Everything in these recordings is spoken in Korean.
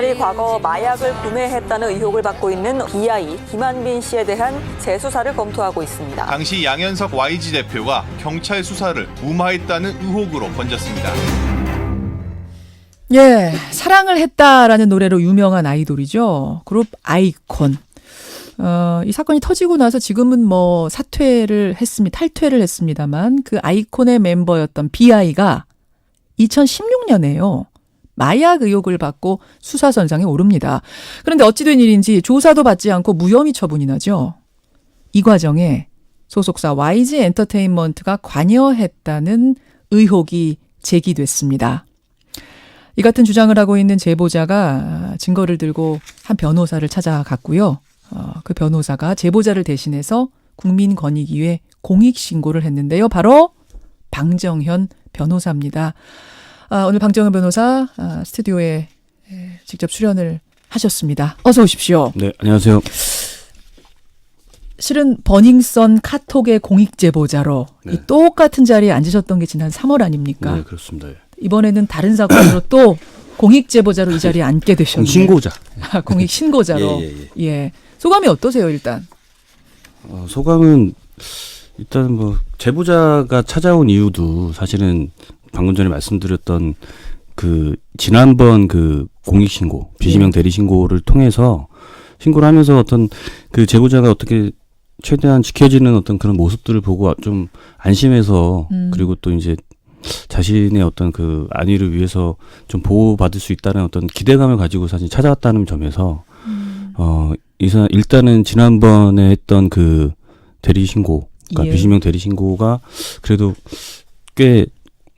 이 과거 마약을 구매했다는 의혹을 받고 있는 BI 김한빈 씨에 대한 재수사를 검토하고 있습니다. 당시 양현석 YG 대표가 경찰 수사를 무마했다는 의혹으로 번졌습니다. 예, 사랑을 했다라는 노래로 유명한 아이돌이죠. 그룹 아이콘. 이 사건이 터지고 나서 지금은 뭐 탈퇴를 했습니다만 그 아이콘의 멤버였던 BI가 2016년에요. 마약 의혹을 받고 수사선상에 오릅니다. 그런데 어찌된 일인지 조사도 받지 않고 무혐의 처분이 나죠. 이 과정에 소속사 YG 엔터테인먼트가 관여했다는 의혹이 제기됐습니다. 이 같은 주장을 하고 있는 제보자가 증거를 들고 한 변호사를 찾아갔고요. 그 변호사가 제보자를 대신해서 국민권익위에 공익신고를 했는데요. 바로 방정현 변호사입니다. 오늘 방정현 변호사 스튜디오에 직접 출연을 하셨습니다. 어서 오십시오. 네, 안녕하세요. 실은 버닝썬 카톡의 공익 제보자로 네. 이 똑같은 자리에 앉으셨던 게 지난 3월 아닙니까? 네, 그렇습니다. 예. 이번에는 다른 사건으로 또 공익 제보자로 이 자리에 앉게 되셨네요. 신고자. 공익 신고자로. 예. 소감이 어떠세요, 일단? 소감은 일단 뭐 제보자가 찾아온 이유도 사실은 방금 전에 말씀드렸던 그 지난번 그 공익신고, 비지명 대리신고를 통해서 신고를 하면서 어떤 그 제보자가 어떻게 최대한 지켜지는 어떤 그런 모습들을 보고 좀 안심해서 그리고 또 이제 자신의 어떤 그 안위를 위해서 좀 보호받을 수 있다는 어떤 기대감을 가지고 사실 찾아왔다는 점에서 일단은 지난번에 했던 그 대리신고, 그러니까 예. 비지명 대리신고가 그래도 꽤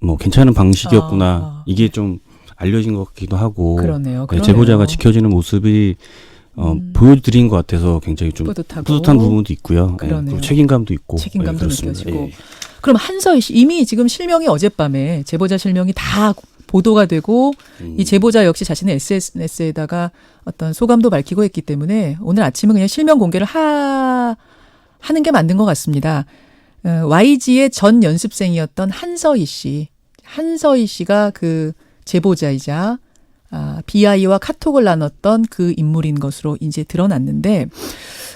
뭐 괜찮은 방식이었구나. 이게 좀 알려진 것 같기도 하고. 그러네요. 네, 제보자가 지켜지는 모습이 보여드린 것 같아서 굉장히 좀 뿌듯한 부분도 있고요. 네, 그리고 책임감도 있고. 책임감도 네, 느껴지고. 예. 그럼 한서희 씨 이미 지금 실명이 어젯밤에 제보자 실명이 다 보도가 되고 이 제보자 역시 자신의 SNS에다가 어떤 소감도 밝히고 했기 때문에 오늘 아침은 그냥 실명 공개를 하는 게 맞는 것 같습니다. YG의 전 연습생이었던 한서희 씨가 그 제보자이자 BI와 카톡을 나눴던 그 인물인 것으로 이제 드러났는데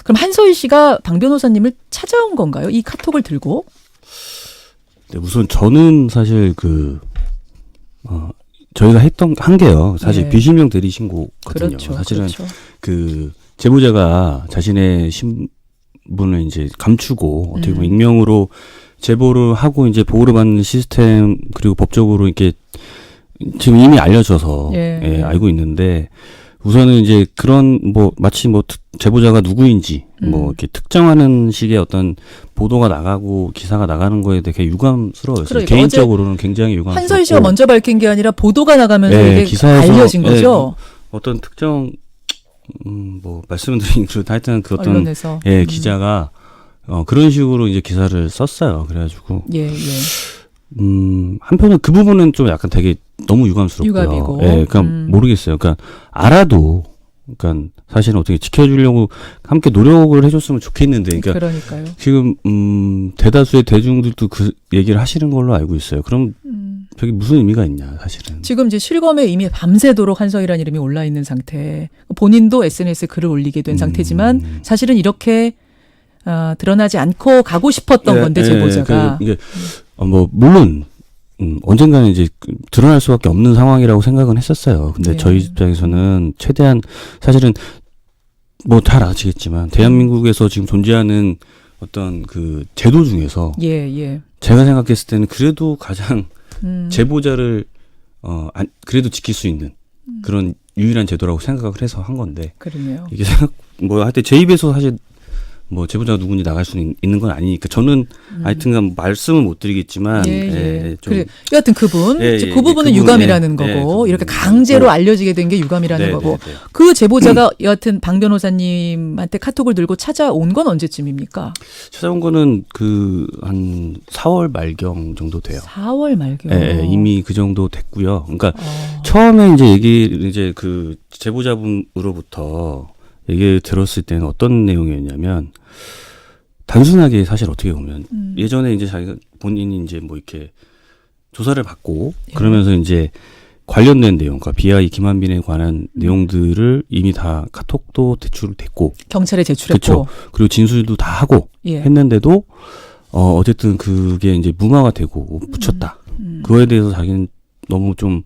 그럼 한서희 씨가 방 변호사님을 찾아온 건가요? 이 카톡을 들고? 네, 우선 저는 사실 저희가 한 게요. 사실 네. 비실명 대리 신고거든요. 그렇죠. 사실은 그렇죠. 그 제보자가 자신의 신분을 이제 감추고 어떻게 보면 익명으로 제보를 하고 이제 보호를 받는 시스템 그리고 법적으로 이렇게 지금 이미 알려져서 예. 알고 있는데 우선은 이제 그런 뭐 마치 뭐 제보자가 누구인지 뭐 이렇게 특정하는 식의 어떤 보도가 나가고 기사가 나가는 거에 되게 유감스러워요. 그러니까 개인적으로는 굉장히 유감스럽고. 한서희 씨가 먼저 밝힌 게 아니라 보도가 나가면서 이게 기사에서, 알려진 거죠. 어떤 특정 뭐 말씀을 드린 하여튼 그 어떤 언론에서. 기자가 그런 식으로 이제 기사를 썼어요. 그래가지고 예. 한편은 그 부분은 좀 약간 되게 너무 유감스럽고요. 유감이고. 예, 그러니까 모르겠어요. 그러니까 알아도, 그러니까 사실은 어떻게 지켜주려고 함께 노력을 해줬으면 좋겠는데, 그러니까요. 지금 대다수의 대중들도 그 얘기를 하시는 걸로 알고 있어요. 그럼 저게 무슨 의미가 있냐, 사실은. 지금 이제 실검에 이미 밤새도록 한서희라는 이름이 올라 있는 상태. 본인도 SNS에 글을 올리게 된 상태지만 사실은 이렇게 드러나지 않고 가고 싶었던 건데 제보자가. 이게 뭐 물론 언젠가는 이제 드러날 수밖에 없는 상황이라고 생각은 했었어요. 근데 저희 입장에서는 최대한 사실은 뭐 잘 아시겠지만 대한민국에서 지금 존재하는 어떤 그 제도 중에서 제가 생각했을 때는 그래도 가장 제보자를 그래도 지킬 수 있는 그런 유일한 제도라고 생각을 해서 한 건데. 그러네요. 이게 하여튼 제 입에서 사실 뭐 제보자가 누군지 나갈 수는 있는 건 아니니까 저는 하여튼간 말씀은 못 드리겠지만 좀 그래. 여하튼 그분 그 부분은 유감이라는 거고 이렇게 강제로 알려지게 된 게 유감이라는 거고 그 제보자가 여하튼 방 변호사님한테 카톡을 들고 찾아온 건 언제쯤입니까? 찾아온 거는 한 4월 말경 정도 돼요. 4월 말경. 이미 그 정도 됐고요. 그러니까 처음에 이제 그 제보자분으로부터 얘기를 들었을 때는 어떤 내용이었냐면 단순하게 사실 어떻게 보면 예전에 이제 본인이 이제 뭐 이렇게 조사를 받고 그러면서 이제 관련된 내용, 그러니까 BI 김한빈에 관한 내용들을 이미 다 카톡도 제출됐고, 경찰에 제출했고. 그렇죠. 그리고 진술도 다 하고 예. 했는데도 어쨌든 그게 이제 무마가 되고 묻혔다. 그거에 대해서 자기는 너무 좀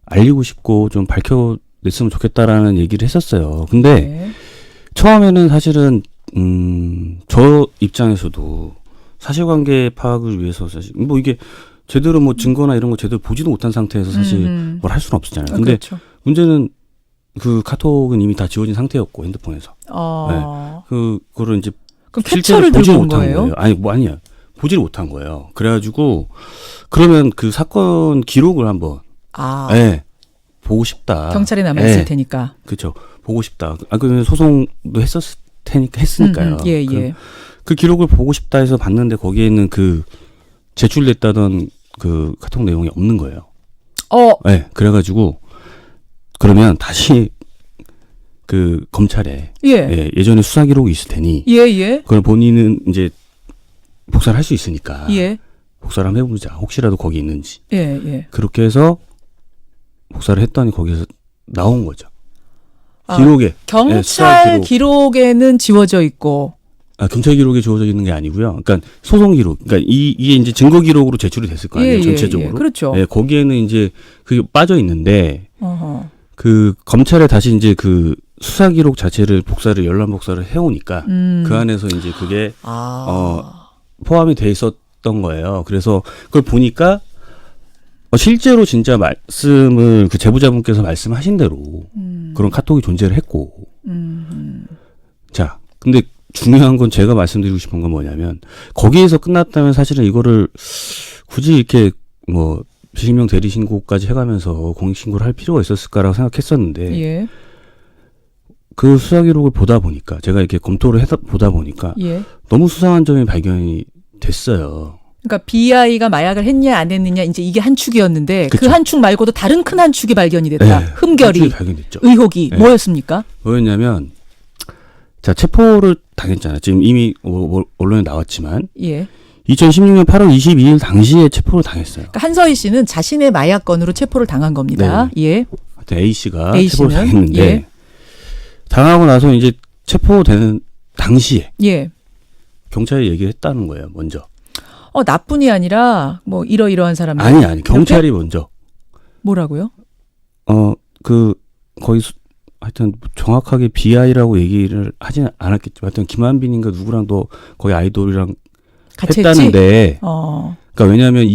알리고 싶고 좀 밝혀냈으면 좋겠다라는 얘기를 했었어요. 근데 네. 처음에는 사실은 저 입장에서도 사실관계 파악을 위해서 사실 뭐 이게 제대로 뭐 증거나 이런 거 제대로 보지도 못한 상태에서 사실 뭘 할 수는 없었잖아요. 근데 그렇죠. 문제는 그 카톡은 이미 다 지워진 상태였고 핸드폰에서 그거를 이제 그럼 실제로 캡처를 보지를 들고 온 못한 거예요? 아니 뭐 아니야. 보지를 못한 거예요. 그래가지고 그러면 그 사건 기록을 한번 예, 보고 싶다. 경찰에 남아있을 예, 테니까. 그렇죠. 보고 싶다. 그러면 소송도 했으니까요. 예, 그, 예. 그 기록을 보고 싶다 해서 봤는데 거기에 있는 그 제출됐다던 그 카톡 내용이 없는 거예요. 네, 그래가지고 그러면 다시 그 검찰에 예. 예전에 수사 기록이 있을 테니 예, 예. 그걸 본인은 이제 복사를 할 수 있으니까 예. 복사를 한번 해보자. 혹시라도 거기 있는지. 예, 예. 그렇게 해서 복사를 했더니 거기서 나온 거죠. 기록에 경찰 수사 기록에는 지워져 있고. 경찰 기록에 주어져 있는 게 아니고요. 그러니까 소송 기록, 그러니까 이게 이제 증거 기록으로 제출이 됐을 거 아니에요, 전체적으로. 예, 그렇죠. 예, 거기에는 이제 그게 빠져 있는데 어허. 그 검찰에 다시 이제 그 수사 기록 자체를 복사를 열람 복사를 해오니까 그 안에서 이제 그게 포함이 돼 있었던 거예요. 그래서 그걸 보니까 실제로 진짜 말씀을 그 제보자분께서 말씀하신 대로 그런 카톡이 존재를 했고. 자, 근데 중요한 건 제가 말씀드리고 싶은 건 뭐냐면 거기에서 끝났다면 사실은 이거를 굳이 이렇게 뭐 실명 대리 신고까지 해가면서 공익 신고를 할 필요가 있었을까라고 생각했었는데 예. 그 수사 기록을 보다 보니까 제가 이렇게 검토를 보다 보니까 예. 너무 수상한 점이 발견이 됐어요. 그러니까 BI가 마약을 했냐 안 했느냐 이제 이게 한 축이었는데 그 그쵸. 한 축 말고도 다른 큰 한 축이 발견이 됐다. 네, 흠결이 한 축이 발견됐죠. 의혹이 네. 뭐였습니까? 뭐였냐면 자 체포를 당했잖아요. 지금 이미 언론에 나왔지만 예. 2016년 8월 22일 당시에 체포를 당했어요. 그러니까 한서희 씨는 자신의 마약 건으로 체포를 당한 겁니다. 예. 하여튼 A 씨가 A 체포를 씨는? 당했는데 예. 당하고 나서 이제 체포되는 당시에 예. 경찰이 얘기를 했다는 거예요. 먼저. 나뿐이 아니라 뭐 이러이러한 사람들. 아니 경찰이 먼저. 뭐라고요? 거의 하여튼 정확하게 BI라고 얘기를 하지는 않았겠지만 하여튼 김한빈인가 누구랑도 거의 아이돌이랑 같이 했다는데 했지? 그러니까 왜냐하면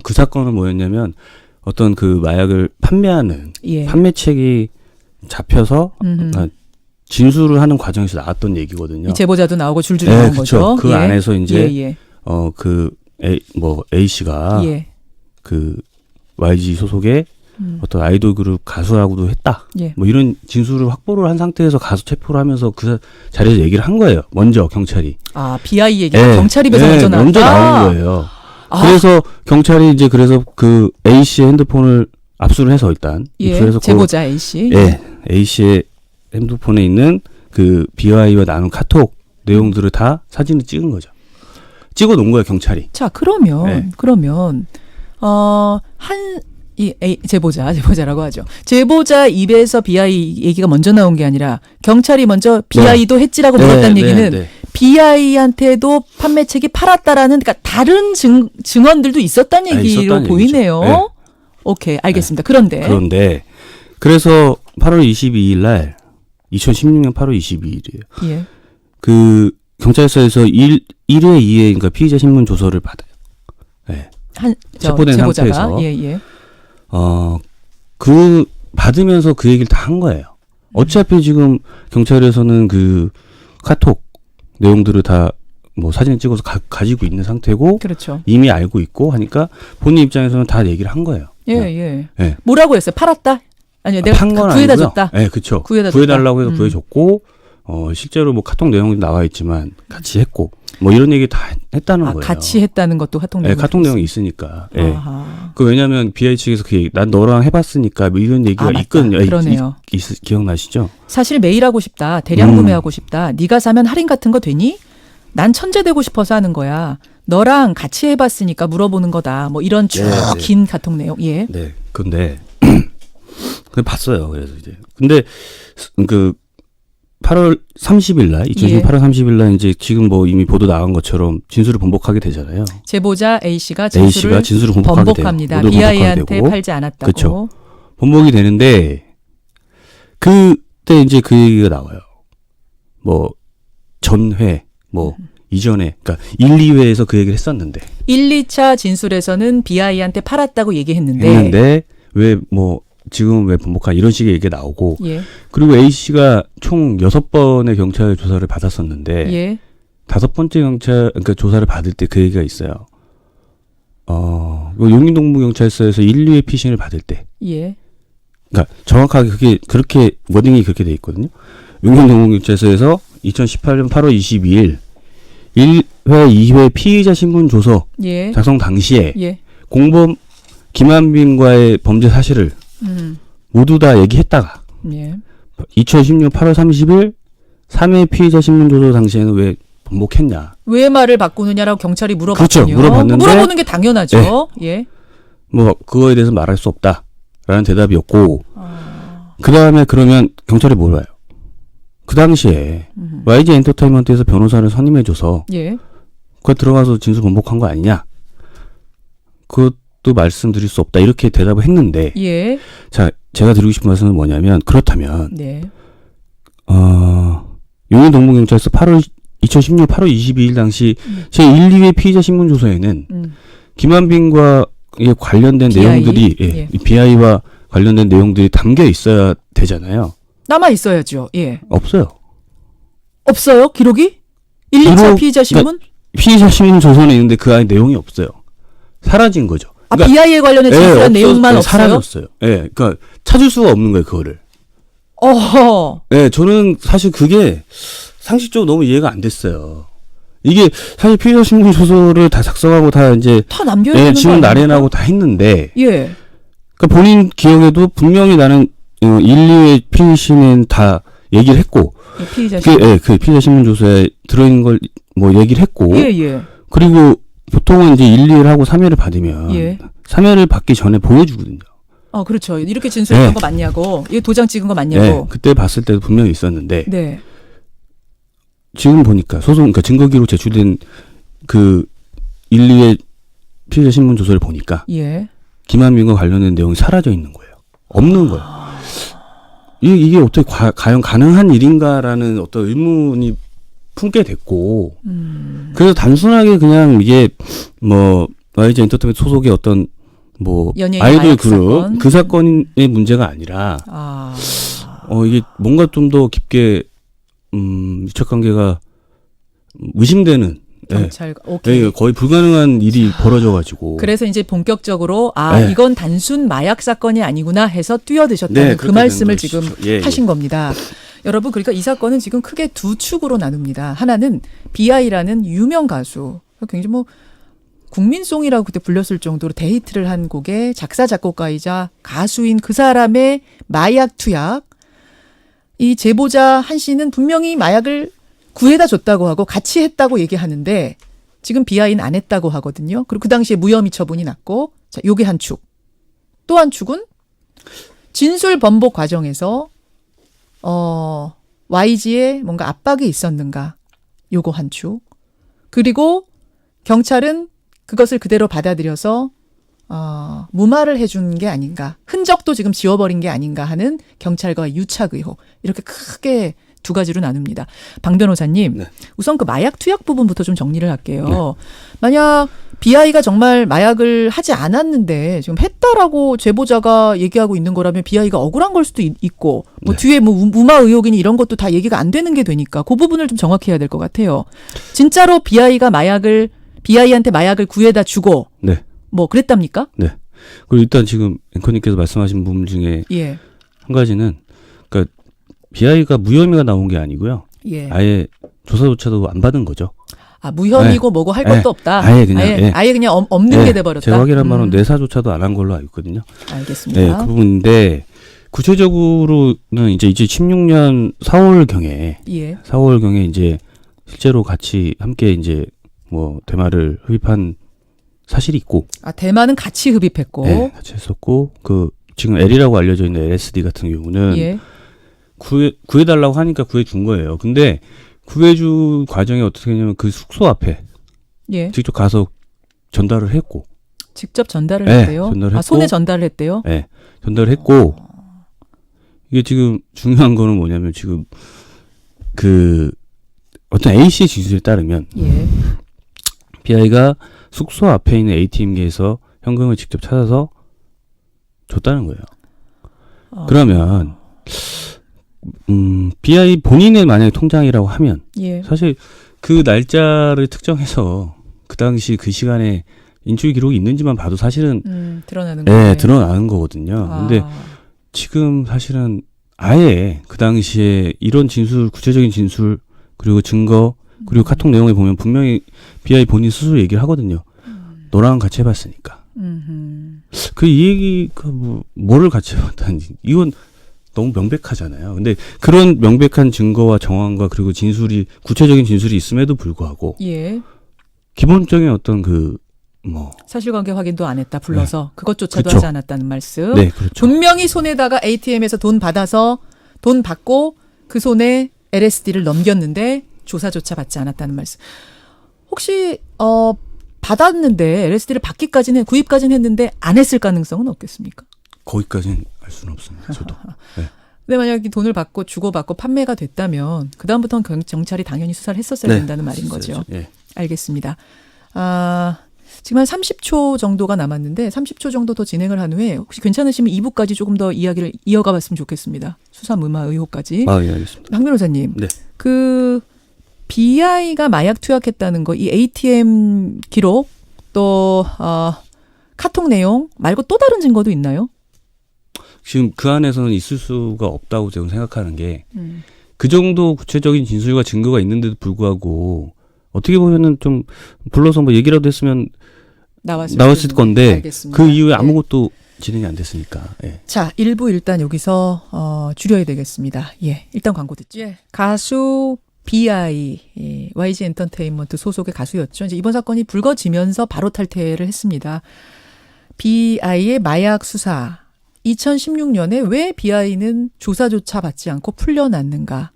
그 사건은 뭐였냐면 어떤 그 마약을 판매하는 예. 판매책이 잡혀서 진술을 하는 과정에서 나왔던 얘기거든요. 이 제보자도 나오고 줄줄이 네, 나온 그쵸. 거죠. 그 예. 안에서 이제 예. A 씨가 예. 그 YG 소속의 어떤 아이돌 그룹 가수하고도 했다. 예. 뭐 이런 진술을 확보를 한 상태에서 가수 체포를 하면서 그 자리에서 얘기를 한 거예요. 먼저 경찰이. BI 얘기가 경찰 입에서 먼저 나왔다. 먼저 나온 거예요. 그래서 경찰이 이제 그래서 그 A 씨의 핸드폰을 압수를 해서 일단 예. 제보자 A 씨. 예. A 씨의 핸드폰에 있는 그 BI와 나눈 카톡 내용들을 다 사진을 찍은 거죠. 찍어 놓은 거예요, 경찰이. 자, 그러면 제보자라고 하죠. 제보자 입에서 BI 얘기가 먼저 나온 게 아니라 경찰이 먼저 BI도 했지라고 물었다는 얘기는 BI한테도 판매책이 팔았다라는 그러니까 다른 증언들도 있었다는 얘기로 있었다는 보이네요. 얘기죠. 네. 오케이, 알겠습니다. 그런데 그래서 8월 22일 날 2016년 8월 22일이에요. 예. 그 경찰서에서 1회 2회 그러니까 피의자 신문 조서를 받아요. 네. 체포된 제보자가 상태에서 예. 그 받으면서 그 얘기를 다 한 거예요. 어차피 지금 경찰에서는 그 카톡 내용들을 다 뭐 사진 찍어서 가지고 있는 상태고 그렇죠. 이미 알고 있고 하니까 본인 입장에서는 다 얘기를 한 거예요. 예. 네. 뭐라고 했어요? 팔았다? 아니요, 내가 판 건 구해다 아니고요. 줬다. 네, 그렇죠. 구해달라고 해서 구해줬고 실제로 뭐 카톡 내용이 나와 있지만 같이 했고 뭐 이런 얘기 다 했다는 거예요. 같이 했다는 것도 카톡 내용. 네, 카톡 내용이 있으니까. 예. 아하. 그 왜냐하면 BI 측에서 그 얘기, 난 너랑 해봤으니까 뭐 이런 얘기가 그러네요. 기억나시죠? 사실 매일 하고 싶다. 대량 구매하고 싶다. 네가 사면 할인 같은 거 되니? 난 천재 되고 싶어서 하는 거야. 너랑 같이 해봤으니까 물어보는 거다. 뭐 이런 쭉 긴 카톡 내용. 예. 네. 근데 근데 봤어요. 그래서 이제 근데 그 8월 30일 날 2010년 예. 8월 30일 날 이제 지금 뭐 이미 보도 나간 것처럼 진술을 번복하게 되잖아요. 제보자 A씨가 A씨가 진술을 번복하게 번복합니다. 돼요. 모두 BI한테 번복하게 되고. 팔지 않았다고. 그쵸. 번복이 되는데 그때 이제 그 얘기가 나와요. 뭐 전회 뭐 이전에 그러니까 1, 2회에서 그 얘기를 했었는데 1, 2차 진술에서는 BI한테 팔았다고 얘기했는데 했는데 왜 뭐 지금 왜 번복한 이런 식의 얘기가 나오고 예. 그리고 A 씨가 총 6번의 경찰 조사를 받았었는데 예. 5번째 경찰 그러니까 조사를 받을 때 그 얘기가 있어요. 용인동부경찰서에서 1, 2회 피신을 받을 때 예. 그러니까 정확하게 그게 그렇게 워딩이 그렇게 돼 있거든요. 용인동부경찰서에서 2018년 8월 22일 1회, 2회 피의자 신문 조서 예. 작성 당시에 예. 공범 김한빈과의 범죄 사실을 모두 다 얘기했다가 예. 2016년 8월 30일 3회 피의자 신문 조서 당시에는 왜 번복했냐. 왜 말을 바꾸느냐라고 경찰이 물어봤거든요. 그렇죠. 물어봤는데 물어보는 게 당연하죠. 예. 뭐 그거에 대해서 말할 수 없다라는 대답이었고 그 다음에 그러면 경찰이 뭘 봐요? 그 당시에 YG 엔터테인먼트에서 변호사를 선임해줘서 예. 그거 들어가서 진술 번복한 거 아니냐? 그것도 말씀드릴 수 없다 이렇게 대답을 했는데 예. 자 제가 드리고 싶은 말씀은 뭐냐면 그렇다면 네. 용인동부경찰서 2016년 8월 22일 당시 제 1, 2회 피의자 신문 조서에는 김한빈과 관련된 BI? 내용들이 예. 이 BI와 관련된 내용들이 담겨 있어야 되잖아요. 남아 있어야죠. 예. 없어요. 없어요? 기록이? 1, 2차 기록, 피의자 신문? 피의자 신문 조서는 있는데 그 안에 내용이 없어요. 사라진 거죠. 아, BI에 관련해 진술한 내용만 없어요? 사라졌어요. 예, 그러니까 찾을 수가 없는 거예요, 그거를. 어허. 예, 저는 사실 그게 상식적으로 너무 이해가 안 됐어요. 이게 사실 피의자 신문 조서를 다 작성하고 다 이제 다 남겨야 되는 거 지문 아닙니까? 날해나고 다 했는데 예. 그러니까 본인 기억에도 분명히 나는 1, 2회 피의신은 다 얘기를 했고 예, 피의자 신문. 그 피의자 신문 조서에 들어있는 걸 뭐 얘기를 했고 예, 예. 그리고 보통은 이제 1, 2회를 하고 3회를 받으면 예. 3회를 받기 전에 보여주거든요. 아, 그렇죠. 이렇게 진술한 네. 거 맞냐고. 이거 도장 찍은 거 맞냐고. 네, 그때 봤을 때도 분명히 있었는데 네. 지금 보니까 그러니까 증거기록 제출된 그 1, 2회 피의자 신문 조서를 보니까 예. 김한민과 관련된 내용이 사라져 있는 거예요. 없는 거예요. 이게 어떻게 과연 가능한 일인가라는 어떤 의문이 품게 됐고 그래서 단순하게 그냥 이게 뭐 YG 엔터테인먼트 소속의 어떤 뭐 연예인 아이돌 마약 그룹 사건. 그 사건의 문제가 아니라 아. 이게 뭔가 좀 더 깊게 유착 관계가 의심되는 경찰 오케이. 네, 거의 불가능한 일이 벌어져가지고 그래서 이제 본격적으로 네. 이건 단순 마약 사건이 아니구나 해서 뛰어드셨다는 네, 그 그렇게 말씀을 된 지금 것이죠. 예, 하신 겁니다. 여러분 그러니까 이 사건은 지금 크게 두 축으로 나눕니다. 하나는 BI라는 유명 가수, 굉장히 뭐 국민송이라고 그때 불렸을 정도로 데이트를 한 곡의 작사 작곡가이자 가수인 그 사람의 마약 투약. 이 제보자 한 씨는 분명히 마약을 구해다 줬다고 하고 같이 했다고 얘기하는데 지금 BI는 안 했다고 하거든요. 그리고 그 당시에 무혐의 처분이 났고 자, 요게 한 축. 또 한 축은 진술 번복 과정에서 YG에 뭔가 압박이 있었는가. 요거 한 축. 그리고 경찰은 그것을 그대로 받아들여서 무마를 해준 게 아닌가. 흔적도 지금 지워버린 게 아닌가 하는 경찰과의 유착 의혹. 이렇게 크게 두 가지로 나눕니다. 방 변호사님, 네. 우선 그 마약 투약 부분부터 좀 정리를 할게요. 만약 BI가 정말 마약을 하지 않았는데 지금 했다라고 제보자가 얘기하고 있는 거라면 BI가 억울한 걸 수도 있고 뭐 네. 뒤에 뭐 무마 의혹이니 이런 것도 다 얘기가 안 되는 게 되니까 그 부분을 좀 정확해야 될 것 같아요. 진짜로 BI한테 마약을 구해다 주고 네. 뭐 그랬답니까? 네. 그리고 일단 지금 앵커님께서 말씀하신 부분 중에 예. 한 가지는 그러니까 BI가 무혐의가 나온 게 아니고요. 예. 아예 조사조차도 안 받은 거죠. 무혐의고 뭐고 할 것도 없다. 아예 그냥, 아예 그냥 없는 게 돼버렸다. 제가 확인한 바로는 내사조차도 안 한 걸로 알고 있거든요. 알겠습니다. 네, 그 부분인데 구체적으로는 이제 2016년 4월경에 예. 4월경에 이제 실제로 같이 함께 이제 뭐 대마를 흡입한 사실이 있고 대만은 같이 흡입했고. 네, 같이 했었고 그 지금 L이라고 알려져 있는 LSD 같은 경우는 예. 구해달라고 하니까 구해준 거예요. 근데 구해준 과정이 어떻게 되냐면 그 숙소 앞에 예. 직접 가서 전달을 했고, 직접 전달을 네, 했대요. 전달을 아, 손에 했고. 전달을 했대요. 네, 전달을 했고, 이게 지금 중요한 거는 뭐냐면 지금 그 어떤 A씨의 진술에 따르면 예. BI가 숙소 앞에 있는 ATM기에서 현금을 직접 찾아서 줬다는 거예요. 그러면 BI 본인의 만약에 통장이라고 하면 예. 사실 그 날짜를 특정해서 그 당시 그 시간에 인출 기록이 있는지만 봐도 사실은 드러나는 예, 거예요. 드러나는 거거든요. 근데 지금 사실은 아예 그 당시에 이런 진술, 구체적인 진술, 그리고 증거, 그리고 카톡 내용에 보면 분명히 BI 본인 스스로 얘기를 하거든요. 너랑 같이 해봤으니까. 그 이 얘기가 뭐를 같이 해봤다는지. 이건 너무 명백하잖아요. 근데 그런 명백한 증거와 정황과 그리고 진술이, 구체적인 진술이 있음에도 불구하고. 예. 기본적인 어떤 사실관계 확인도 안 했다. 불러서 그것조차도 그쵸. 하지 않았다는 말씀. 네, 그렇죠. 분명히 손에다가 ATM에서 돈 받고 그 손에 LSD를 넘겼는데 조사조차 받지 않았다는 말씀. 혹시 받았는데 LSD를 받기까지는 구입까지는 했는데 안 했을 가능성은 없겠습니까? 거기까지는 알 수는 없습니다. 저도. 네. 근데 만약에 돈을 받고 주고받고 판매가 됐다면 그다음부터는 경찰이 당연히 수사를 했었어야 네. 된다는 말인 거죠. 예. 알겠습니다. 지금 한 30초 정도가 남았는데 30초 정도 더 진행을 한 후에 혹시 괜찮으시면 2부까지 조금 더 이야기를 이어가 봤으면 좋겠습니다. 수사무마 의혹까지. 예, 알겠습니다. 박 변호사님. 네. 그 BI가 마약 투약했다는 거, 이 ATM 기록 또 카톡 내용 말고 또 다른 증거도 있나요? 지금 그 안에서는 있을 수가 없다고 저는 생각하는 게 그 정도 구체적인 진술과 증거가 있는데도 불구하고 어떻게 보면은 좀 불러서 뭐 얘기라도 했으면 나왔을 건데 알겠습니다. 그 이후에 아무것도 진행이 안 됐으니까. 예. 자, 1부 일단 여기서 줄여야 되겠습니다. 예, 일단 광고 듣죠. 예, 가수 BI, YG 엔터테인먼트 소속의 가수였죠. 이제 이번 사건이 불거지면서 바로 탈퇴를 했습니다. BI의 마약 수사. 2016년에 왜 BI는 조사조차 받지 않고 풀려났는가?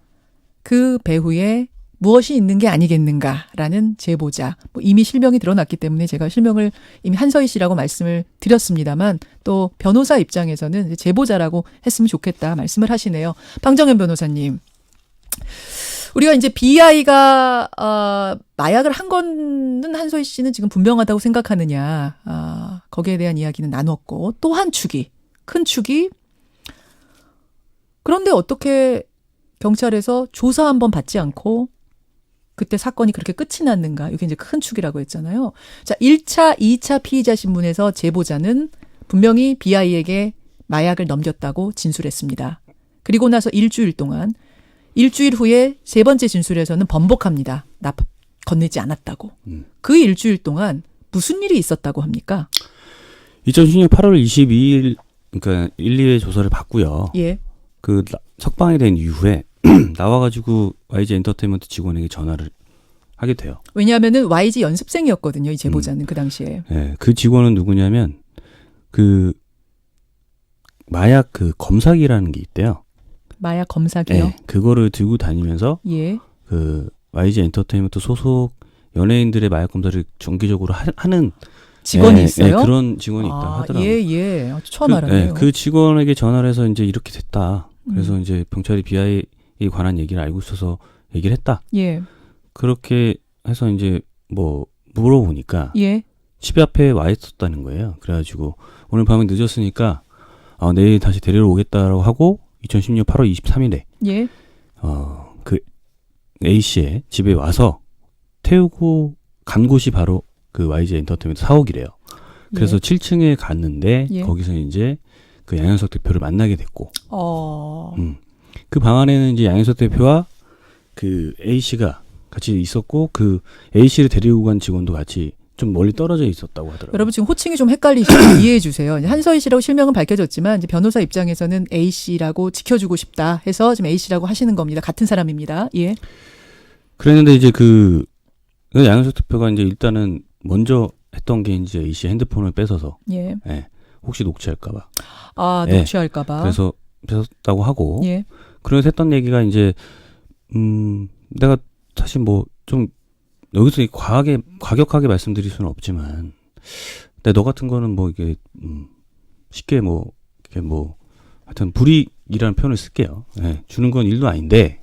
그 배후에 무엇이 있는 게 아니겠는가라는 제보자. 이미 실명이 드러났기 때문에 제가 실명을 이미 한서희 씨라고 말씀을 드렸습니다만 또 변호사 입장에서는 제보자라고 했으면 좋겠다 말씀을 하시네요. 방정현 변호사님. 우리가 이제 BI가 마약을 한 거는 한서희 씨는 지금 분명하다고 생각하느냐. 거기에 대한 이야기는 나눴고 또 한 축이 큰 축이 그런데 어떻게 경찰에서 조사 한번 받지 않고 그때 사건이 그렇게 끝이 났는가. 이게 이제 큰 축이라고 했잖아요. 자, 1차, 2차 피의자 신문에서 제보자는 분명히 BI에게 마약을 넘겼다고 진술했습니다. 그리고 나서 일주일 후에 세 번째 진술에서는 번복합니다. 나 건네지 않았다고. 그 일주일 동안 무슨 일이 있었다고 합니까? 2016년 8월 22일 그러니까 1, 2회 조사를 받고요. 예. 그 석방이 된 이후에 나와가지고 YG 엔터테인먼트 직원에게 전화를 하게 돼요. 왜냐하면은 YG 연습생이었거든요. 이 제보자는 그 당시에. 네, 그 직원은 누구냐면 그 마약 그 검사기라는 게 있대요. 마약 검사기요? 네, 그거를 들고 다니면서 예. 그 YG 엔터테인먼트 소속 연예인들의 마약 검사를 정기적으로 하는 직원이 있어요? 그런 직원이 있다고 하더라고요. 예. 처음 알았네요. 그 직원에게 전화를 해서 이제 이렇게 됐다. 그래서 이제 경찰이 BI에 관한 얘기를 알고 있어서 얘기를 했다. 예. 그렇게 해서 이제 뭐 물어보니까 예. 집 앞에 와 있었다는 거예요. 그래가지고 오늘 밤에 늦었으니까 내일 다시 데리러 오겠다라고 하고 2016년 8월 23일에 예. 그 A 씨의 집에 와서 태우고 간 곳이 바로 그 YG 엔터테인먼트 사옥이래요. 그래서 7층에 갔는데 거기서 이제 그 양현석 대표를 만나게 됐고, 그 방 안에는 이제 양현석 대표와 그 A 씨가 같이 있었고 그 A 씨를 데리고 간 직원도 같이 좀 멀리 떨어져 있었다고 하더라고요. 여러분 지금 호칭이 좀 헷갈리시면 이해해 주세요. 한서희 씨라고 실명은 밝혀졌지만 이제 변호사 입장에서는 A 씨라고 지켜주고 싶다 해서 지금 A 씨라고 하시는 겁니다. 같은 사람입니다. 예. 그랬는데 이제 그 양현석 대표가 이제 일단은 먼저 했던 게 이제 A 씨 핸드폰을 뺏어서 혹시 녹취할까봐. 아, 예. 녹취할까봐. 그래서 뺏었다고 하고. 예. 그래서 했던 얘기가 이제 내가 사실 뭐 좀 여기서 과격하게 말씀드릴 수는 없지만, 근데 너 같은 거는 뭐 이게 쉽게 뭐 이게 뭐 하여튼 불이익이라는 표현을 쓸게요. 예, 주는 건 일도 아닌데.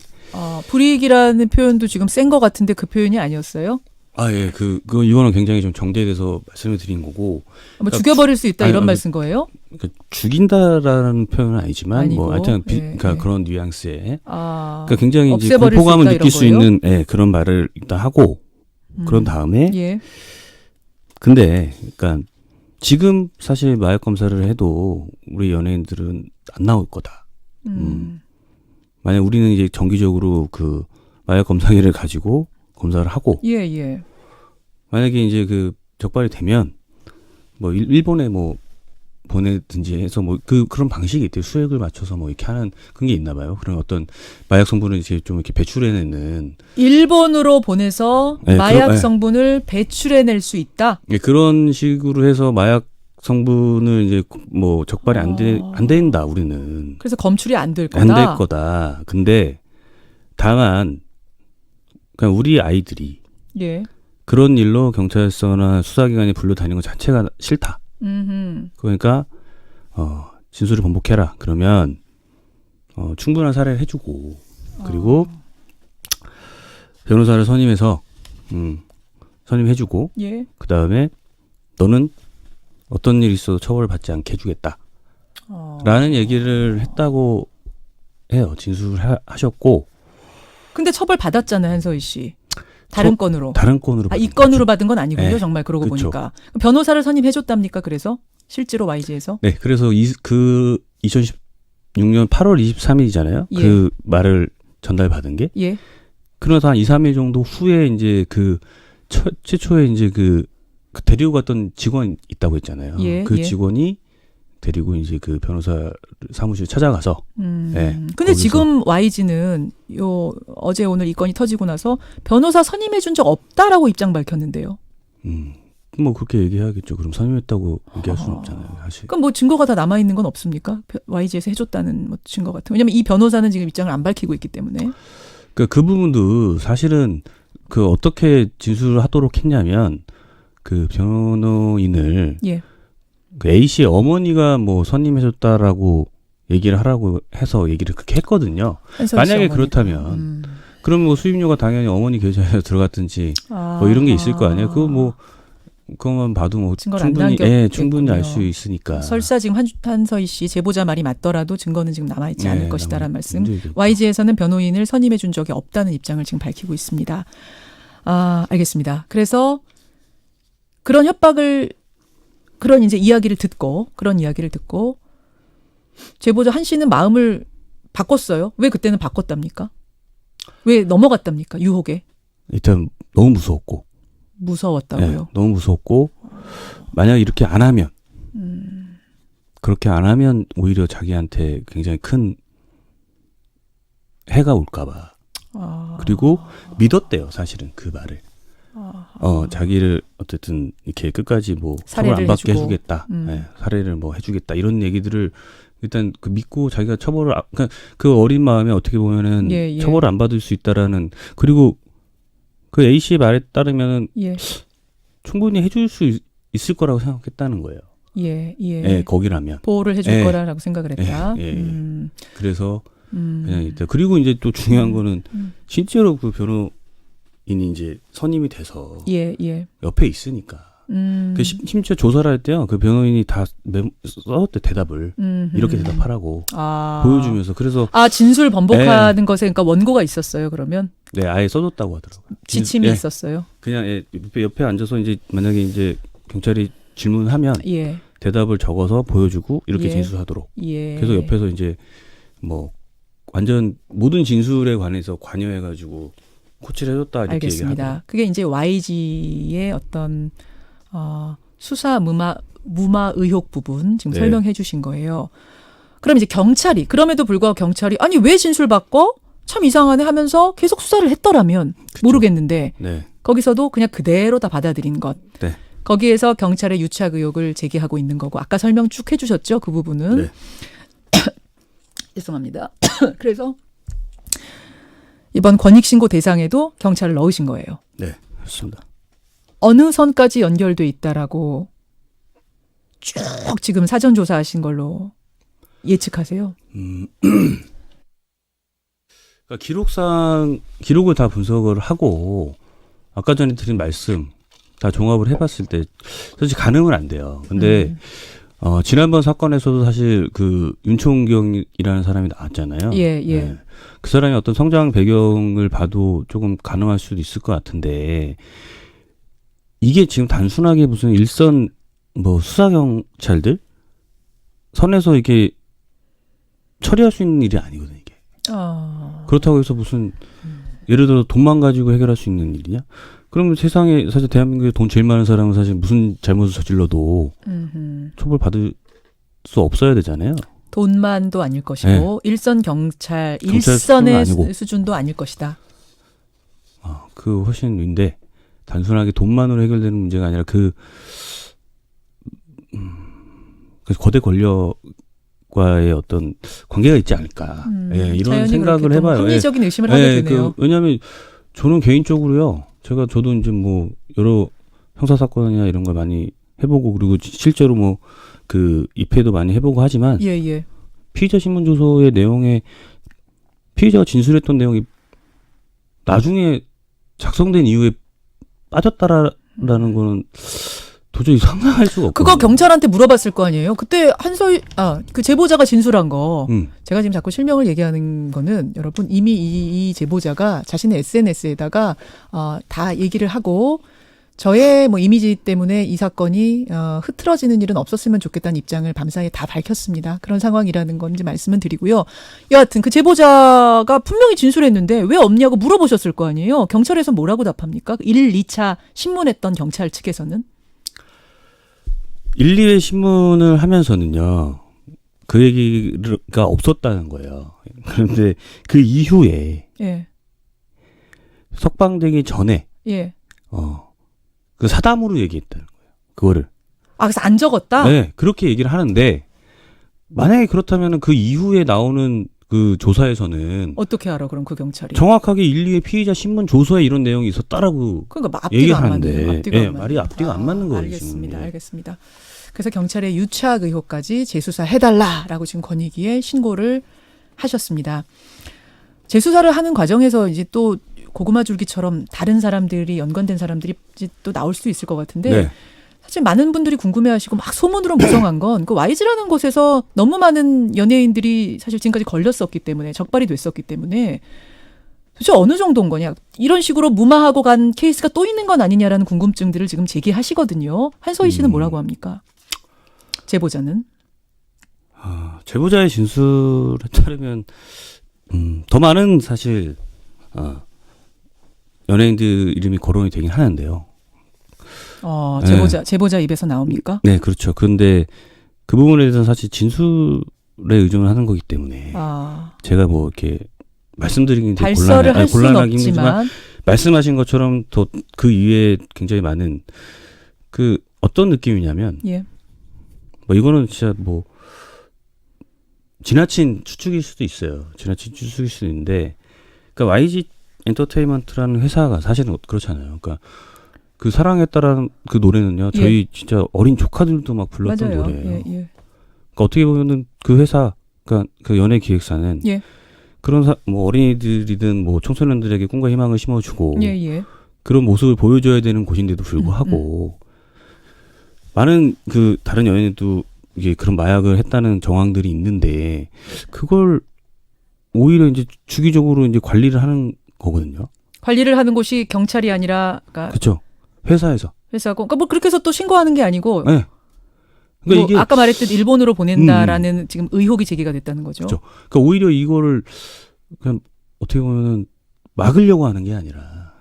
불이익이라는 표현도 지금 센 것 같은데 그 표현이 아니었어요? 아, 예, 이거는 굉장히 좀 정제돼서 말씀을 드린 거고. 뭐 죽여버릴 수 있다 아니, 이런 말씀 거예요? 그러니까 죽인다라는 표현은 아니지만, 아니고, 뭐 하여튼 예, 그러니까 예. 그런 뉘앙스에. 아, 그러니까 굉장히 이제 없애버릴 공포감을 수 있다, 느낄 수 이런 있는 그런 말을 일단 하고, 그런 다음에 예. 근데 그러니까 지금 사실 마약 검사를 해도 우리 연예인들은 안 나올 거다. 만약 우리는 이제 정기적으로 그 마약 검사기를 가지고 검사를 하고, 예, 예. 만약에 이제 그 적발이 되면 뭐 일본에 뭐 보내든지 해서 뭐 그런 방식이 있대요. 수액을 맞춰서 뭐 이렇게 하는 그런 게 있나 봐요. 그런 어떤 마약 성분을 이제 좀 이렇게 배출해내는. 일본으로 보내서 네, 마약 네. 성분을 배출해낼 수 있다. 예, 그런 식으로 해서 마약 성분을 이제 뭐 적발이 안 된다, 우리는. 그래서 검출이 안 될 거다. 안 될 거다. 근데 다만 그냥 우리 아이들이 예. 그런 일로 경찰서나 수사기관에 불러다니는 것 자체가 싫다. 그러니까 진술을 번복해라. 그러면 충분한 사례를 해주고, 그리고 변호사를 선임해서 선임해주고, 예. 그 다음에 너는 어떤 일이 있어도 처벌을 받지 않게 해주겠다. 라는 얘기를 했다고 해요. 진술을 하셨고. 근데 처벌 받았잖아요, 한서희 씨. 다른 건으로. 다른 건으로. 이 건으로 받은 건 아니군요. 네. 정말 그러고 그쵸. 보니까. 변호사를 선임해줬답니까? 그래서 실제로 YG에서. 네, 그래서 그 2016년 8월 23일이잖아요. 예. 그 말을 전달받은 게. 예. 그러면서 한 2, 3일 정도 후에 이제 최초에 이제 데리고 갔던 직원 있다고 했잖아요. 예, 그 예. 직원이 데리고 이제 그 변호사 사무실 찾아가서. 네, 근데 거기서. 지금 YG는 어제 오늘 이 건이 터지고 나서 변호사 선임해준 적 없다라고 입장 밝혔는데요. 뭐 그렇게 얘기해야겠죠. 그럼 선임했다고 얘기할 수는 없잖아요, 사실. 그럼 뭐 증거가 다 남아 있는 건 없습니까? YG에서 해줬다는 뭐 증거 같은. 왜냐면 이 변호사는 지금 입장을 안 밝히고 있기 때문에. 그 부분도 사실은 어떻게 진술을 하도록 했냐면 그 변호인을 예. 그 A 씨의 어머니가 뭐 선임해줬다라고 얘기를 하라고 해서 얘기를 그렇게 했거든요. 만약에 그렇다면 그럼 뭐 수임료가 당연히 어머니 계좌에 들어갔든지 뭐 이런 게 있을 거 아니에요. 그거만 봐도 뭐 증거를 충분히 알 수 남겼겠군요. 있으니까. 설사 지금 한서희 씨 제보자 말이 맞더라도 증거는 지금 남아있지 않을 것이다라는 말씀. 문제겠죠. YG에서는 변호인을 선임해준 적이 없다는 입장을 지금 밝히고 있습니다. 알겠습니다. 그래서 그런 이제 이야기를 듣고 제보자 한 씨는 마음을 바꿨어요. 왜 그때는 바꿨답니까? 왜 넘어갔답니까? 유혹에. 일단 너무 무서웠고. 무서웠다고요. 네, 너무 무섭고, 만약 이렇게 안 하면, 그렇게 안 하면 오히려 자기한테 굉장히 큰 해가 올까봐. 그리고 믿었대요, 사실은 그 말을. 자기를 어쨌든 이렇게 끝까지 뭐 처벌 안 받게 해주겠다. 네, 사례를 뭐 해주겠다. 이런 얘기들을 일단 믿고 자기가 처벌을, 그러니까 그 어린 마음에 어떻게 보면은 예. 처벌을 안 받을 수 있다라는, 그리고 그 A 씨의 말에 따르면은 예. 충분히 해줄 수 있을 거라고 생각했다는 거예요. 예. 예, 거기라면. 보호를 해줄 예. 거라고 생각을 했다. 예. 그래서 그냥 일단, 그리고 이제 또 중요한 거는 실제로 그 변호인이 이제 선임이 돼서 예. 옆에 있으니까. 심지어 조사를 할 때요, 그 변호인이 다 써왔대, 대답을. 이렇게 대답하라고 보여주면서. 그래서 진술 번복하는 것에 그러니까 원고가 있었어요. 그러면 네, 아예 써줬다고 하더라고요. 지침이 있었어요. 그냥 옆에 앉아서 이제 만약에 이제 경찰이 질문하면 예. 대답을 적어서 보여주고 이렇게 예. 진술하도록. 예. 그래서 옆에서 이제 뭐 완전 모든 진술에 관해서 관여해가지고 코치를 해줬다 이렇게 알겠습니다. 얘기하더라고요. 그게 이제 YG의 어떤 수사 무마 의혹 부분 지금 네. 설명해 주신 거예요. 그럼 이제 경찰이, 그럼에도 불구하고 경찰이 아니 왜 진술 바꿔? 참 이상하네 하면서 계속 수사를 했더라면 그쵸. 모르겠는데 네. 거기서도 그냥 그대로 다 받아들인 것. 네. 거기에서 경찰의 유착 의혹을 제기하고 있는 거고 아까 설명 쭉 해주셨죠 그 부분은. 네. 죄송합니다. 그래서 이번 권익신고 대상에도 경찰을 넣으신 거예요. 네, 그렇습니다. 어느 선까지 연결돼 있다라고 쭉 지금 사전 조사하신 걸로 예측하세요? 그러니까 기록을 다 분석을 하고 아까 전에 드린 말씀 다 종합을 해봤을 때 사실 가늠은 안 돼요. 근데 지난번 사건에서도 사실 그 윤총경이라는 사람이 나왔잖아요. 예. 네. 그 사람이 어떤 성장 배경을 봐도 조금 가능할 수도 있을 것 같은데 이게 지금 단순하게 무슨 일선 뭐 수사 경찰들 선에서 이게 처리할 수 있는 일이 아니거든요. 이게. 그렇다고 해서 무슨 예를 들어 돈만 가지고 해결할 수 있는 일이냐? 그러면 세상에 사실 대한민국에 돈 제일 많은 사람은 사실 무슨 잘못을 저질러도 처벌받을 수 없어야 되잖아요. 돈만도 아닐 것이고 네. 일선 경찰 수준은 일선의 아니고. 수준도 아닐 것이다. 그 훨씬 위인데 단순하게 돈만으로 해결되는 문제가 아니라 그 거대 권력과의 어떤 관계가 있지 않을까. 예, 이런 생각을 해봐요. 합리적인 의심을 하게 되네요. 왜냐하면 저는 개인적으로요. 저도 이제 뭐 여러 형사 사건이나 이런 걸 많이 해보고 그리고 실제로 뭐 그 입회도 많이 해보고 하지만 예. 피의자 신문 조서의 내용에 피의자가 진술했던 내용이 나중에 작성된 이후에 빠졌다라는 거는 도저히 상상할 수가 없거든요. 그거 경찰한테 물어봤을 거 아니에요? 그때 그 제보자가 진술한 거. 제가 지금 자꾸 실명을 얘기하는 거는 여러분 이미 이 제보자가 자신의 SNS에다가 다 얘기를 하고 저의 뭐 이미지 때문에 이 사건이 흐트러지는 일은 없었으면 좋겠다는 입장을 밤사이에 다 밝혔습니다. 그런 상황이라는 건지 말씀은 드리고요. 여하튼 그 제보자가 분명히 진술했는데 왜 없냐고 물어보셨을 거 아니에요? 경찰에서 뭐라고 답합니까? 1, 2차 신문했던 경찰 측에서는? 1, 2회 신문을 하면서는요. 그 얘기가 없었다는 거예요. 그런데 그 이후에 예. 석방되기 전에 예. 그 사담으로 얘기했다는 거예요. 그거를. 그래서 안 적었다? 네, 그렇게 얘기를 하는데 만약에 그렇다면 그 이후에 나오는 그 조사에서는 어떻게 알아 그럼 그 경찰이? 정확하게 1, 2회 피의자 신문 조서에 이런 내용이 있었다라고 그러니까 앞뒤가 안 얘기하는데 맞는 앞뒤가 안 맞는. 말이 앞뒤가 안 맞는 거예요. 알겠습니다. 지금. 알겠습니다. 그래서 경찰의 유착 의혹까지 재수사해달라라고 지금 권익위에 신고를 하셨습니다. 재수사를 하는 과정에서 이제 또 고구마 줄기처럼 다른 사람들이 연관된 사람들이 이제 또 나올 수 있을 것 같은데 네. 사실 많은 분들이 궁금해하시고 막 소문으로 무성한 건 그 YG라는 곳에서 너무 많은 연예인들이 사실 지금까지 걸렸었기 때문에 적발이 됐었기 때문에 도대체 어느 정도인 거냐 이런 식으로 무마하고 간 케이스가 또 있는 건 아니냐라는 궁금증들을 지금 제기하시거든요. 한서희 씨는 뭐라고 합니까? 제보자는? 제보자의 진술에 따르면 더 많은 사실 연예인들 이름이 거론이 되긴 하는데요. 제보자 입에서 나옵니까? 네, 그렇죠. 그런데 그 부분에 대해서는 사실 진술에 의존을 하는 거기 때문에 제가 뭐 이렇게 말씀드리긴 되게 발설을 할 수는 곤란하긴 없지만 말씀하신 것처럼 더 그 이외에 굉장히 많은 그 어떤 느낌이냐면 예. 뭐 이거는 진짜 뭐 지나친 추측일 수도 있어요. 지나친 추측일 수도 있는데 그러니까 YG 엔터테인먼트라는 회사가 사실은 그렇잖아요. 그러니까 그 사랑했다라는 그 노래는요. 저희 진짜 어린 조카들도 막 불렀던 맞아요. 노래예요. 예. 그러니까 어떻게 보면은 그 회사, 그러니까 그 연예 기획사는 예. 그런 뭐 어린이들이든 뭐 청소년들에게 꿈과 희망을 심어주고 예. 그런 모습을 보여줘야 되는 곳인데도 불구하고 많은 그 다른 연예인도 이게 그런 마약을 했다는 정황들이 있는데 그걸 오히려 이제 주기적으로 이제 관리를 하는 거거든요. 관리를 하는 곳이 경찰이 아니라 그렇죠. 회사에서. 회사고. 그러니까 뭐 그렇게 해서 또 신고하는 게 아니고. 네. 그러니까 뭐 이게 아까 말했듯 일본으로 보낸다라는 지금 의혹이 제기가 됐다는 거죠. 그렇죠. 그러니까 오히려 이거를 그냥 어떻게 보면은 막으려고 하는 게 아니라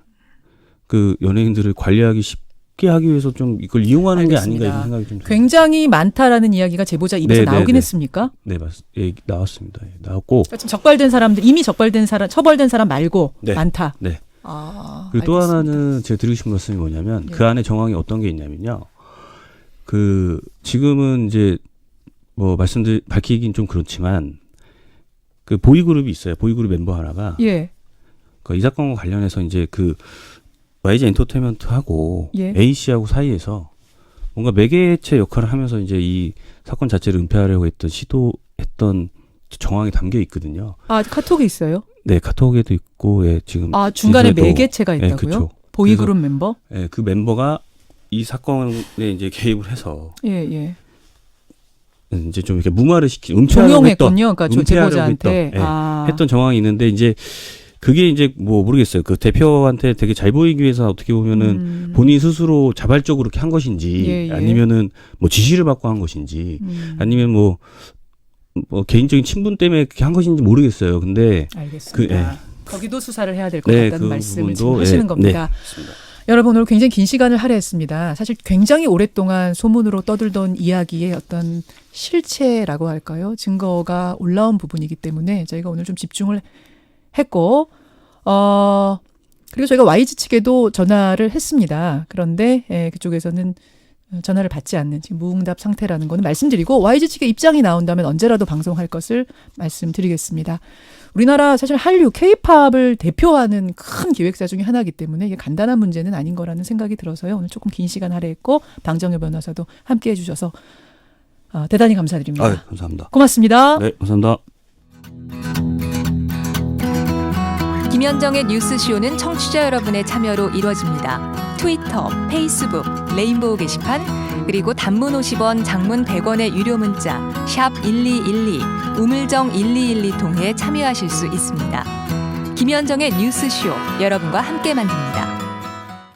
그 연예인들을 관리하기 쉽게 하기 위해서 좀 이걸 이용하는 알겠습니다. 게 아닌가 이런 생각이 좀 굉장히 많다라는 이야기가 제보자 입에서 나오긴 했습니까? 네, 나왔습니다. 나왔고. 그러니까 적발된 사람들 이미 적발된 사람, 처벌된 사람 말고 네. 많다. 네. 아, 그리고 또 알겠습니다. 하나는 제가 드리고 싶은 말씀이 뭐냐면 네. 그 안에 정황이 어떤 게 있냐면요. 그 지금은 이제 뭐 밝히긴 좀 그렇지만 그 보이그룹이 있어요. 보이그룹 멤버 하나가 예. 그 이 사건과 관련해서 이제 그 YG 엔터테인먼트하고 예. A씨하고 사이에서 뭔가 매개체 역할을 하면서 이제 이 사건 자체를 은폐하려고 시도했던 정황이 담겨 있거든요. 아, 카톡이 있어요? 네, 카톡에도 있고, 예, 지금. 아, 중간에 이제도- 매개체가 있다고요? 예, 그쵸. 보이그룹 멤버? 예, 그 멤버가 이 사건에 이제 개입을 해서 예, 예. 이제 좀 이렇게 무마를 은폐하려고 종용했군요. 그러니까 저 은폐하려고 제보자한테. 했던, 예, 아. 했던 정황이 있는데 이제 그게 이제 뭐 모르겠어요. 그 대표한테 되게 잘 보이기 위해서 어떻게 보면은 본인 스스로 자발적으로 그렇게 한 것인지 예, 예. 아니면은 뭐 지시를 받고 한 것인지 아니면 뭐 개인적인 친분 때문에 그렇게 한 것인지 모르겠어요. 근데 알겠습니다. 그, 예. 거기도 수사를 해야 될 것 네, 같다는 그 말씀을 부분도, 지금 하시는 예, 겁니다. 네, 맞습니다. 여러분 오늘 굉장히 긴 시간을 할애했습니다. 사실 굉장히 오랫동안 소문으로 떠들던 이야기의 어떤 실체라고 할까요? 증거가 올라온 부분이기 때문에 저희가 오늘 좀 집중을 했고 그리고 저희가 YG 측에도 전화를 했습니다. 그런데 그쪽에서는 전화를 받지 않는 지금 무응답 상태라는 거는 말씀드리고 YG 측의 입장이 나온다면 언제라도 방송할 것을 말씀드리겠습니다. 우리나라 사실 한류, K-팝을 대표하는 큰 기획사 중에 하나이기 때문에 이게 간단한 문제는 아닌 거라는 생각이 들어서요. 오늘 조금 긴 시간 할애했고 방정효 변호사도 함께해 주셔서 대단히 감사드립니다. 아유, 감사합니다. 고맙습니다. 네, 감사합니다. 김현정의 뉴스쇼는 청취자 여러분의 참여로 이루어집니다. 트위터, 페이스북, 레인보우 게시판, 그리고 단문 50원, 장문 100원의 유료 문자 샵 1212, 우물정 1212 통해 참여하실 수 있습니다. 김현정의 뉴스쇼, 여러분과 함께 만듭니다.